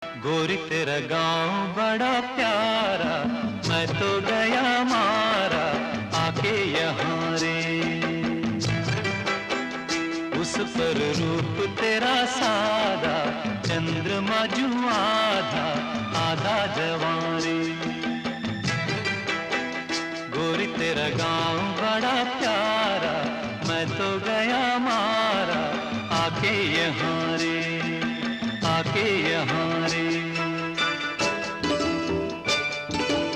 गोरी तेरा गांव बड़ा प्यारा, मैं तो गया मारा आके यहाँ रे। उस पर रूप तेरा सादा, चंद्रमा जू आधा आधा जवां रे। गोरी तेरा गांव बड़ा प्यारा, मैं तो गया मारा आके यहाँ रे, आके यहाँ